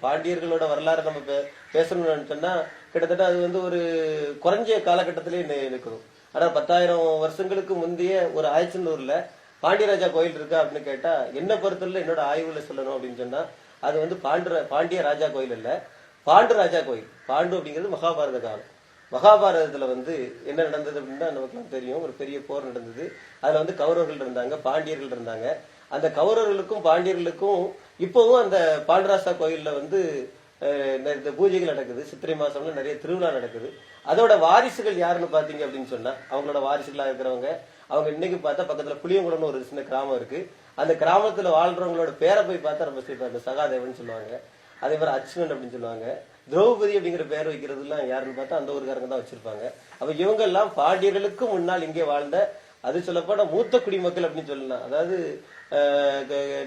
பாண்டியர்களோட வரலாறு நம்ம பேசணும்னு சொன்னா கிட்டத்தட்ட அது வந்து ஒரு குறைஞ்ச காலகட்டத்திலே நிற்கும். ஆனா 10,000 வருஷங்களுக்கு முந்தைய ஒரு ஆயச்சனூர்ல பாண்டியராஜா கோயில் இருக்கா அப்படின்னு கேட்டா என்ன பொறுத்தவரை என்னோட ஆய்வுல சொல்லணும் அப்படின்னு சொன்னா அது வந்து பாண்டிய ராஜா கோயில் இல்ல, பாண்டு ராஜா கோயில். பாண்டு அப்படிங்கிறது மகாபாரத காலம். மகாபாரதத்துல வந்து என்ன நடந்தது அப்படின்னா நமக்கு தெரியும். ஒரு பெரிய போர் நடந்தது. அதுல வந்து கௌரவர்கள் இருந்தாங்க, பாண்டியர்கள் இருந்தாங்க. அந்த கௌரவர்களுக்கும் பாண்டியர்களுக்கும் இப்பவும் அந்த பாண்டராசா கோயில்ல வந்து இந்த பூஜைகள் நடக்குது. சித்திரை மாசம்ல நிறைய திருவிழா நடக்குது. அதோட வாரிசுகள் யாருன்னு பாத்தீங்க அப்படின்னு சொன்னா அவங்களோட வாரிசுகளா இருக்கிறவங்க அவங்க இன்னைக்கு பார்த்தா பக்கத்துல புளியங்குளம்னு ஒரு சின்ன கிராமம் இருக்கு. அந்த கிராமத்துல வாழ்றவங்களோட பேரை போய் பார்த்தா ரொம்ப சிறப்பாங்க. சகாதேவன் சொல்லுவாங்க, அதே மாதிரி அச்சுவன் அப்படின்னு சொல்லுவாங்க. திரௌபதி அப்படிங்கிற பேர் வைக்கிறது எல்லாம் யாருன்னு பார்த்தா அந்த ஊருக்காரங்க தான் வச்சிருப்பாங்க. அப்ப இவங்க எல்லாம் பாண்டியர்களுக்கு முன்னால் இங்கே வாழ்ந்த அது சொல்லப்போனா மூத்த குடிமக்கள் அப்படின்னு சொல்லலாம். அதாவது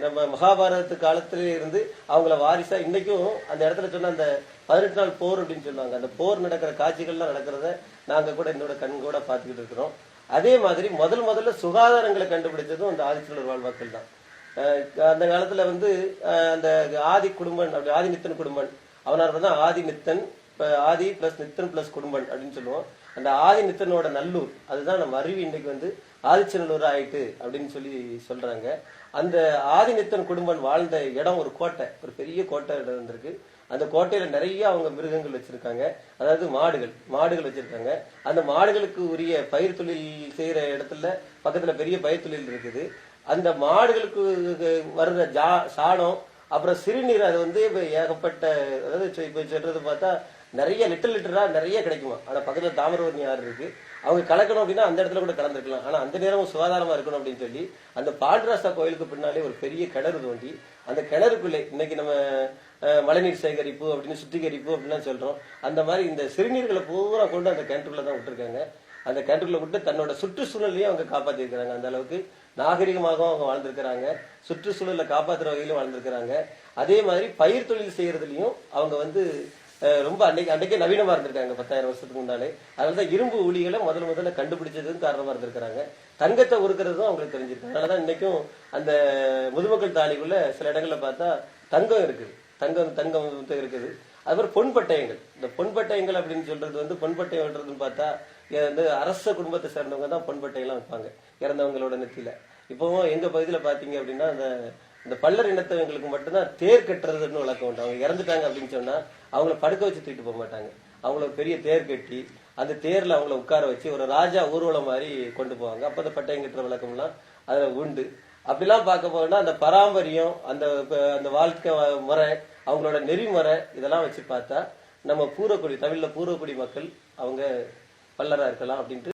நம்ம மகாபாரத காலத்திலே இருந்து அவங்கள வாரிசா இன்னைக்கும் அந்த இடத்துல சொன்ன அந்த 18 நாள் போர் அப்படின்னு சொல்லுவாங்க. அந்த போர் நடக்கிற காட்சிகள்லாம் நடக்கிறத நாங்க கூட என்னோட கண் கூட பாத்துக்கிட்டு இருக்கிறோம். அதே மாதிரி முதல்ல சுகாதாரங்களை கண்டுபிடிச்சதும் அந்த ஆதிச்சநல்லூர் வாழ்வாக்கள் தான். அந்த காலத்துல வந்து அந்த ஆதி குடும்பன் அப்படி ஆதிநித்தன் குடும்பன் அவனால தான் ஆதிநித்தன், ஆதி பிளஸ் நித்தன் பிளஸ் குடும்பன் அப்படின்னு சொல்லுவோம். அந்த ஆதிநித்தனோட நல்லூர் அதுதான் நம்ம அருவி இன்னைக்கு வந்து ஆதிச்சநல்லூர் ஆயிட்டு அப்படின்னு சொல்லி சொல்றாங்க. அந்த ஆதிநித்தன் குடும்பம் வாழ்ந்த இடம் ஒரு கோட்டை, ஒரு பெரிய கோட்டை இடம் இருந்திருக்கு. அந்த கோட்டையில நிறைய அவங்க மிருகங்கள் வச்சிருக்காங்க. அதாவது மாடுகள் வச்சிருக்காங்க. அந்த மாடுகளுக்கு உரிய பயிர் தொழில் செய்யற இடத்துல பக்கத்துல பெரிய பயிர் தொழில் இருக்குது. அந்த மாடுகளுக்கு வர்ற சாணம் அப்புறம் சிறுநீர் அது வந்து ஏகப்பட்ட, அதாவது இப்ப சொல்றது பார்த்தா நிறைய லிட்டரா நிறைய கிடைக்குமா. ஆனா பக்கத்துல தாமிரவர்ணி ஆறு இருக்கு. அவங்க கலக்கணும் அப்படின்னா அந்த இடத்துல கூட கலந்துருக்கலாம். ஆனா அந்த நேரமும் சுகாதாரமா இருக்கணும் அப்படின்னு சொல்லி அந்த பாண்டராசா கோயிலுக்கு பின்னாலே ஒரு பெரிய கிணறு தோண்டி அந்த கிணறுக்குள்ளே இன்னைக்கு நம்ம மழைநீர் சேகரிப்பு அப்படின்னு சுத்திகரிப்பு அப்படின்லாம் சொல்றோம். அந்த மாதிரி இந்த சிறுநீர்களை பூரா கொண்டு அந்த கிணற்றுக்குள்ள தான் விட்டுருக்காங்க. அந்த கிணற்றுக்குள்ள விட்டு தன்னோட சுற்றுச்சூழலையும் அவங்க காப்பாத்திருக்கிறாங்க. அந்த அளவுக்கு நாகரிகமாகவும் அவங்க வாழ்ந்திருக்கிறாங்க. சுற்றுச்சூழலை காப்பாற்றுற வகையிலும் வாழ்ந்திருக்கிறாங்க. அதே மாதிரி பயிர் தொழில் செய்யறதுலயும் அவங்க வந்து ரொம்ப அன்னைக்கே நவீனமா இருந்திருக்காங்க. 10,000 வருஷத்துக்கு முன்னாலே. அதனாலதான் இரும்பு ஊழிகளை முதல்ல கண்டுபிடிச்சதுக்கு காரணமா இருந்திருக்கிறாங்க. தங்கத்தை உருக்கிறதும் அவங்களுக்கு தெரிஞ்சிருக்கு. அதனாலதான் இன்னைக்கும் அந்த முதுமக்கள் தாலிக்குள்ள சில இடங்கள்ல பார்த்தா தங்கம் இருக்குது, தங்கம் இருக்குது. அதுமாதிரி பொன்பட்டயங்கள், இந்த பொன்பட்டயங்கள் அப்படின்னு சொல்றது வந்து பொன்பட்டயம் பார்த்தா வந்து அரச குடும்பத்தை சேர்ந்தவங்க தான் பொன்பட்டையெல்லாம் வைப்பாங்க இறந்தவங்களோட நெத்தியில. இப்பவும் எங்க பகுதியில பாத்தீங்க அப்படின்னா இந்த பல்லர் இனத்தவங்களுக்கு மட்டும்தான் தேர் கட்டுறதுன்னு வழக்கம் உண்டு. அவங்க இறந்துட்டாங்க அப்படின்னு சொன்னா அவங்கள படுக்க வச்சு தூக்கிட்டு போக மாட்டாங்க. அவங்கள ஒரு பெரிய தேர் கட்டி அந்த தேர்ல அவங்கள உட்கார வச்சு ஒரு ராஜா ஊர்வலம் மாதிரி கொண்டு போவாங்க. அப்ப அந்த பட்டயம் கட்டுற வழக்கம் எல்லாம் அதுல உண்டு. அப்படிலாம் பார்க்க போனா அந்த பராம்பரியம், அந்த வாழ்க்கை முறை, அவங்களோட நெறிமுறை இதெல்லாம் வச்சு பார்த்தா நம்ம தமிழ்ல பூர்வக்குடி மக்கள் அவங்க பல்லரா இருக்கலாம் அப்படின்ட்டு